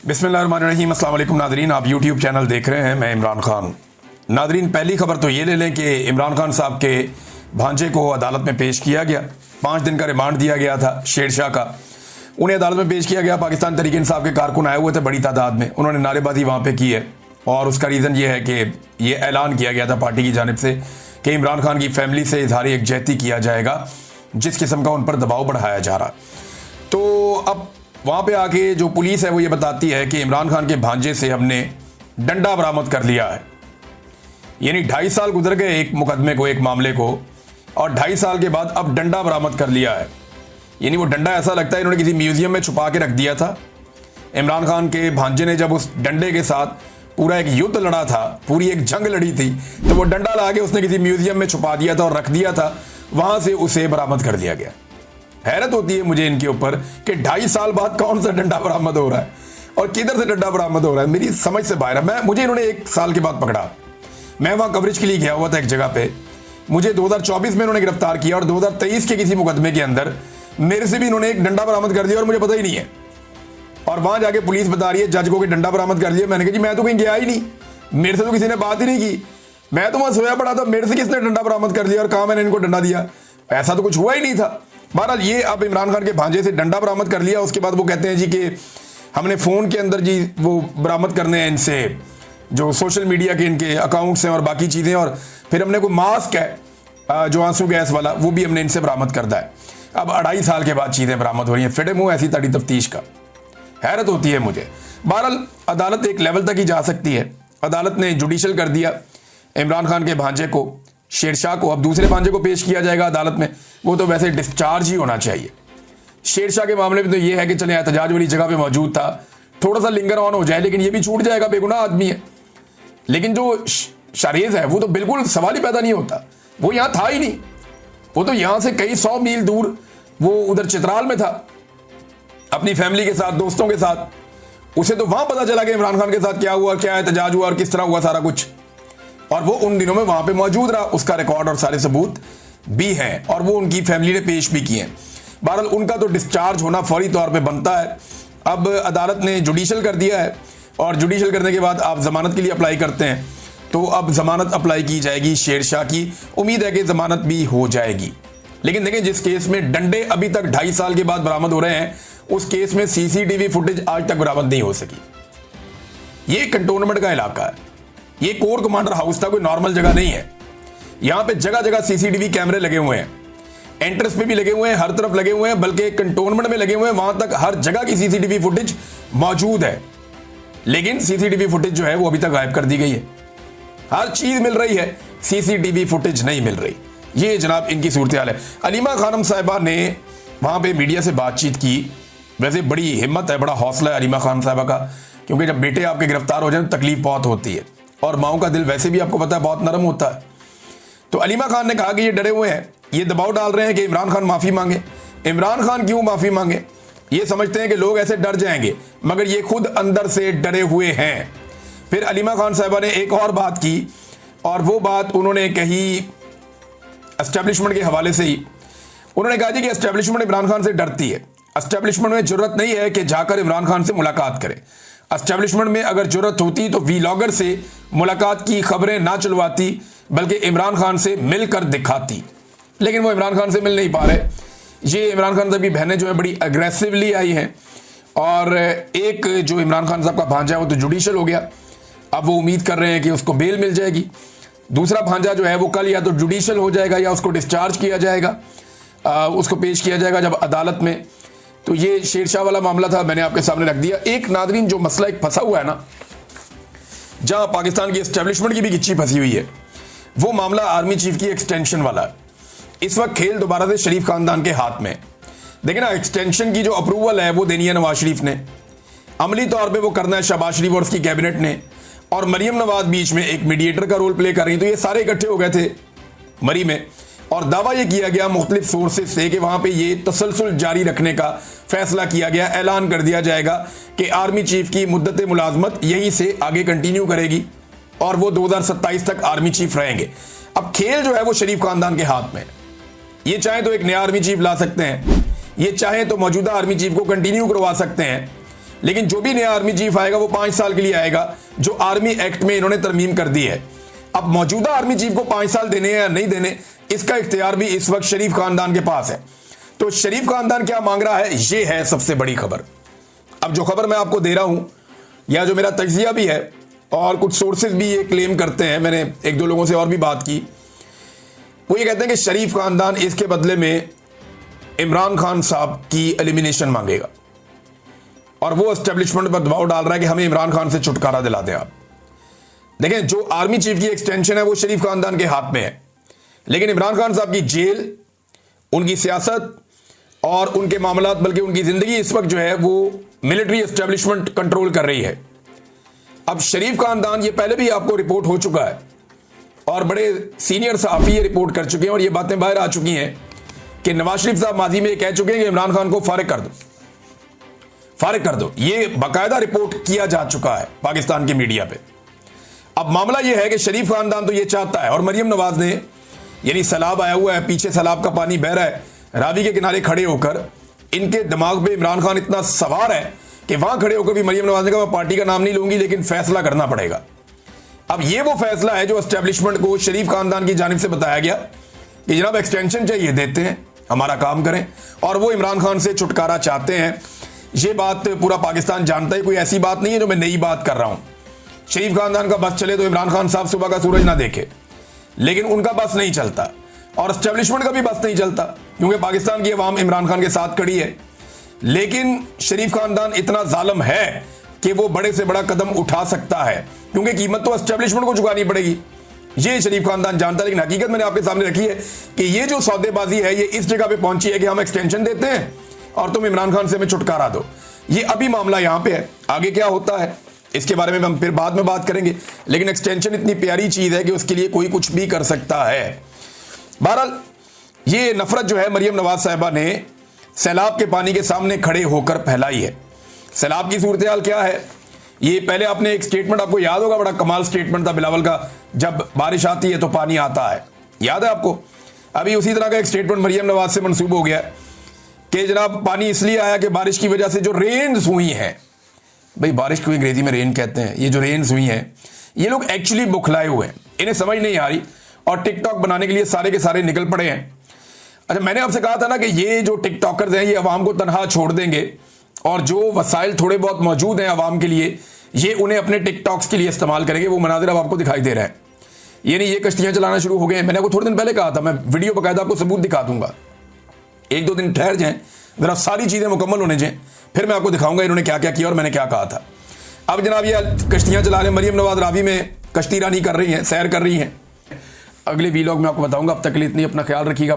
बिस्मिल्लाहिर्रहमानिर्रहीम। अस्सलाम वालेकुम नादरीन, आप यूट्यूब चैनल देख रहे हैं, मैं इमरान खान। नादरीन, पहली खबर तो ये ले लें कि इमरान खान साहब के भांजे को अदालत में पेश किया गया। 5 दिन का रिमांड दिया गया था शेरशाह का। उन्हें अदालत में पेश किया गया। पाकिस्तान तहरीक इंसाफ के कारकुन आए हुए थे बड़ी तादाद में। उन्होंने नारेबाजी वहाँ पर की है और उसका रीज़न ये है कि ये ऐलान किया गया था पार्टी की जानिब से कि इमरान खान की फैमिली से इजहार यकजहती किया जाएगा जिस किस्म का उन पर दबाव बढ़ाया जा रहा। तो अब वहाँ पे आके जो पुलिस है वो ये बताती है कि इमरान खान के भांजे से हमने डंडा बरामद कर लिया है। यानी 2.5 साल गुजर गए एक मुकदमे को, एक मामले को, और 2.5 साल के बाद अब डंडा बरामद कर लिया है। यानी वो डंडा ऐसा लगता है इन्होंने किसी म्यूजियम में छुपा के रख दिया था। इमरान खान के भांजे ने जब उस डंडे के साथ पूरा एक युद्ध लड़ा था, पूरी एक जंग लड़ी थी, तो वो डंडा ला के उसने किसी म्यूजियम में छुपा दिया था और रख दिया था। वहां से उसे बरामद कर लिया गया। हैरत होती है मुझे इनके ऊपर कि 2.5 साल बाद कौन सा डंडा बरामद हो रहा है और किधर से डंडा बरामद हो रहा है, मेरी समझ से बाहर है। मुझे इन्होंने 1 साल के बाद पकड़ा। मैं वहां कवरेज के लिए गया हुआ था एक जगह पे। मुझे 2024 में इन्होंने गिरफ्तार किया और 2023 के किसी मुकदमे के अंदर मेरे से भी इन्होंने एक डंडा बरामद कर दिया और मुझे पता ही नहीं है। और वहां जाके पुलिस बता रही है जज को कि डंडा बरामद कर दिया। मैंने कहा जी मैं तो कहीं गया ही नहीं, मेरे से तो किसी ने बात ही नहीं की, मैं तो वहां सोया पड़ा था, मेरे से किसने डंडा बरामद कर दिया और कहा मैंने इनको डंडा दिया? ऐसा तो कुछ हुआ ही नहीं था। बहरहाल ये अब इमरान खान के भांजे से डंडा बरामद कर लिया। उसके बाद वो कहते हैं जी कि हमने फ़ोन के अंदर जी वो बरामद करने हैं इनसे जो सोशल मीडिया के इनके अकाउंट्स हैं और बाकी चीज़ें, और फिर हमने कोई मास्क है जो आंसू गैस वाला, वो भी हमने इनसे बरामद करता है। अब 2.5 साल के बाद चीज़ें बरामद हो रही हैं। फिटे मुँह ऐसी तड़ी तफ्तीश का। हैरत होती है मुझे। बहरहाल अदालत एक लेवल तक ही जा सकती है। अदालत ने जुडिशल कर दिया इमरान खान के भांजे को, शेरशाह को। अब दूसरे भांजे को पेश किया जाएगा अदालत में। वो तो वैसे डिस्चार्ज ही होना चाहिए। शेरशाह के मामले में तो ये है कि चले एहतजाज वाली जगह पे मौजूद था, थोड़ा सा लिंगर ऑन हो जाए, लेकिन ये भी छूट जाएगा, बेगुनाह आदमी है। लेकिन जो शारेज है वो तो बिल्कुल सवाल ही पैदा नहीं होता। वो यहां था ही नहीं, वो तो यहां से कई 100 मील दूर वो उधर चित्राल में था अपनी फैमिली के साथ, दोस्तों के साथ। उसे तो वहां पता चला कि इमरान खान के साथ क्या हुआ, क्या एहतजाज हुआ और किस तरह हुआ सारा कुछ, और वो उन दिनों में वहां पे मौजूद रहा। उसका रिकॉर्ड और सारे सबूत भी हैं और वो उनकी फैमिली ने पेश भी किए हैं। बहरहाल उनका तो डिस्चार्ज होना फौरी तौर पे बनता है। अब अदालत ने जुडिशल कर दिया है और जुडिशल करने के बाद आप जमानत के लिए अप्लाई करते हैं, तो अब जमानत अप्लाई की जाएगी शेरशाह की। उम्मीद है कि जमानत भी हो जाएगी। लेकिन देखें, जिस केस में डंडे अभी तक 2.5 साल के बाद बरामद हो रहे हैं, उस केस में CCTV फुटेज आज तक बरामद नहीं हो सकी। ये कंटोनमेंट का इलाका है, ये कोर कमांडर हाउस था, कोई नॉर्मल जगह नहीं है। यहां पे जगह जगह CCTV कैमरे लगे हुए हैं, एंट्रेंस पे भी लगे हुए हैं, हर तरफ लगे हुए हैं, बल्कि कंटोनमेंट में लगे हुए हैं। वहां तक हर जगह की CCTV फुटेज मौजूद है। लेकिन CCTV फुटेज जो है वो अभी तक गायब कर दी गई है। हर चीज मिल रही है, CCTV फुटेज नहीं मिल रही। ये जनाब इनकी सूरत हाल है। अलीमा खानम साहिबा ने वहां पे मीडिया से बातचीत की। वैसे बड़ी हिम्मत है, बड़ा हौसला है अलीमा खान साहिबा का, क्योंकि जब बेटे आपके गिरफ्तार हो जाए तो तकलीफ बहुत होती है और माओ का दिल वैसे भी आपको पता है बहुत नरम होता है। तो अलीमा खान ने कहा कि ये डरे हुए हैं, ये दबाव डाल रहे हैं कि इमरान खान माफी मांगे। इमरान खान क्यों माफी मांगे? ये समझते हैं कि लोग ऐसे डर जाएंगे, मगर ये खुद अंदर से डरे हुए हैं। फिर अलीमा खान साहिबा ने एक और बात की, और वो बात उन्होंने कही एस्टेब्लिशमेंट के हवाले से ही। उन्होंने कहा जी कि एस्टेब्लिशमेंट इमरान खान से डरती है। एस्टेब्लिशमेंट में जरूरत नहीं है कि जाकर इमरान खान से मुलाकात करे। एस्टेब्लिशमेंट में अगर जरूरत होती तो वीलॉगर से मुलाकात की खबरें ना चलवाती, बल्कि इमरान खान से मिलकर दिखाती। लेकिन वो इमरान खान से मिल नहीं पा रहे। ये इमरान खान साहब की बहनें जो है बड़ी अग्रेसिवली आई हैं, और एक जो इमरान खान साहब का भांजा है वो तो जुडिशल हो गया। अब वो उम्मीद कर रहे हैं कि उसको बेल मिल जाएगी। दूसरा भांजा जो है वो कल या तो जुडिशल हो जाएगा या उसको डिस्चार्ज किया जाएगा, उसको पेश किया जाएगा जब अदालत में। तो ये शेरशाह वाला मामला था, मैंने आपके सामने रख दिया। एक नादरीन जो मसला एक फंसा हुआ है ना, जहां पाकिस्तान की एस्टेब्लिशमेंट की भी गिच्ची फंसी हुई है, वो मामला आर्मी चीफ की एक्सटेंशन वाला है। इस वक्त खेल दोबारा से शरीफ खानदान के हाथ में। देखिए ना, एक्सटेंशन की जो अप्रूवल है वो देनी है नवाज शरीफ ने, अमली तौर पे वो करना है शहबाज शरीफ और उसकी कैबिनेट ने, और मरियम नवाज बीच में एक मीडिएटर का रोल प्ले कर रही। तो ये सारे इकट्ठे हो गए थे मरी में, और दावा ये किया गया मुख्तलिफ सोर्सेज से कि वहां पे ये तसलसल जारी रखने का फैसला किया गया। ऐलान कर दिया जाएगा कि आर्मी चीफ की मुद्दत मुलाजमत यहीं से आगे कंटिन्यू करेगी और वो 2027 तक आर्मी चीफ रहेंगे। अब खेल जो है वो शरीफ खानदान के हाथ में। ये चाहे तो एक नया आर्मी चीफ ला सकते हैं, ये चाहे तो मौजूदा आर्मी चीफ को कंटिन्यू करवा सकते हैं, लेकिन जो भी नया आर्मी चीफ आएगा वो 5 साल के लिए आएगा, जो आर्मी एक्ट में इन्होंने तरमीम कर दी है। अब मौजूदा आर्मी चीफ को 5 साल देने या नहीं देने, इसका इख्तियार भी इस वक्त शरीफ खानदान के पास है। तो शरीफ खानदान क्या मांग रहा है, ये है सबसे बड़ी खबर। अब जो खबर मैं आपको दे रहा हूं, या जो मेरा तज्जिया भी है और कुछ सोर्सेज भी ये क्लेम करते हैं, मैंने 1-2 लोगों से और भी बात की, वो ये कहते हैं कि शरीफ खानदान इसके बदले में इमरान खान साहब की एलिमिनेशन मांगेगा और वो एस्टेब्लिशमेंट पर दबाव डाल रहा है कि हमें इमरान खान से छुटकारा दिला दें आप। देखें, जो आर्मी चीफ की एक्सटेंशन है वो शरीफ खानदान के हाथ में है, लेकिन इमरान खान साहब की जेल, उनकी सियासत और उनके मामलात, बल्कि उनकी जिंदगी इस वक्त जो है वो मिलिट्री एस्टेब्लिशमेंट कंट्रोल कर रही है। अब शरीफ खानदान, ये पहले भी आपको रिपोर्ट हो चुका है और बड़े सीनियर सहाफ़ी ये रिपोर्ट कर चुके हैं और ये बातें बाहर आ चुकी हैं कि नवाज शरीफ साहब माजी में कह चुके हैं कि इमरान खान को फारिग कर दो, फारिग कर दो। ये बाकायदा रिपोर्ट किया जा चुका है पाकिस्तान की मीडिया पे। अब मामला ये है कि शरीफ खानदान तो ये चाहता है, और मरियम नवाज ने, यानी सैलाब आया हुआ है, पीछे सैलाब का पानी बह रहा है, रावी के किनारे खड़े होकर इनके दिमाग पे इमरान खान इतना सवार है कि वहां खड़े होकर भी मरियम नवाज ने कहा मैं पार्टी का नाम नहीं लूंगी, लेकिन फैसला करना पड़ेगा। अब ये वो फैसला है जो एस्टेब्लिशमेंट को शरीफ खानदान की जानिब से बताया गया कि जनाब एक्सटेंशन चाहिए, देते हैं, हमारा काम करें, और वो इमरान खान से छुटकारा चाहते हैं। ये बात पूरा पाकिस्तान जानता है, कोई ऐसी बात नहीं है जो मैं नई बात कर रहा हूं। शरीफ खानदान का बस चले तो इमरान खान साहब सुबह का सूरज ना देखे, लेकिन उनका बस नहीं चलता और एस्टेब्लिशमेंट का भी बस नहीं चलता, क्योंकि पाकिस्तान की अवाम इमरान खान के साथ खड़ी है। लेकिन शरीफ खानदान इतना जालिम है कि वो बड़े से बड़ा कदम उठा सकता है, क्योंकि कीमत तो एस्टेब्लिशमेंट को चुकानी पड़ेगी। ये शरीफ खानदान जानता है, लेकिन हकीकत मैंने आपके सामने रखी है कि ये जो सौदेबाजी है ये इस जगह पे पहुंची है कि हम एक्सटेंशन देते हैं और तुम इमरान खान से हमें छुटकारा दो। ये अभी मामला यहां पे है, आगे क्या होता है इसके बारे में हम फिर बाद में बात करेंगे, लेकिन एक्सटेंशन इतनी प्यारी चीज है कि उसके लिए कोई कुछ भी कर सकता है। बहरहाल ये नफरत जो है मरियम नवाज साहिबा ने सैलाब के पानी के सामने खड़े होकर फैलाई है। सैलाब की सूरत हाल क्या है, ये पहले आपने एक स्टेटमेंट, आपको याद होगा, बड़ा कमाल स्टेटमेंट था बिलावल का, जब बारिश आती है तो पानी आता है, याद है आपको। अभी उसी तरह का एक स्टेटमेंट मरियम नवाज से मंसूब हो गया कि जनाब पानी इसलिए आया कि बारिश की वजह से जो रेन्स हुई हैं, भाई बारिश को अंग्रेजी में रेन कहते हैं, ये जो रेन्स हुई हैं ये लोग एक्चुअली बुखलाए हुए हैं, इन्हें समझ नहीं आ रही और टिकटॉक बनाने के लिए सारे के सारे निकल पड़े हैं। अच्छा, मैंने आपसे कहा था ना कि ये जो टिकटॉकर्स हैं ये अवाम को तनहा छोड़ देंगे और जो वसाइल थोड़े बहुत मौजूद हैं अवाम के लिए, ये उन्हें अपने टिकटॉक्स के लिए इस्तेमाल करेंगे। वो मनाजिर अब आपको दिखाई दे रहा है, यानी ये कश्तियां चलाना शुरू हो गए हैं। मैंने आपको थोड़े दिन पहले कहा था, मैं वीडियो बाकायदा आपको सबूत दिखा दूंगा, 1-2 दिन ठहर जाएं, जरा सारी चीजें मुकम्मल होने जाएं, फिर मैं आपको दिखाऊंगा इन्होंने क्या क्या किया और मैंने क्या कहा था। अब जनाब ये कश्तियां चला रहे हैं, मरियम नवाज रावी में कश्ती रानी कर रही हैं, सैर कर रही हैं। अगले वीलॉग में आपको बताऊंगा। अब तक के लिए इतनी, अपना ख्याल रखिएगा।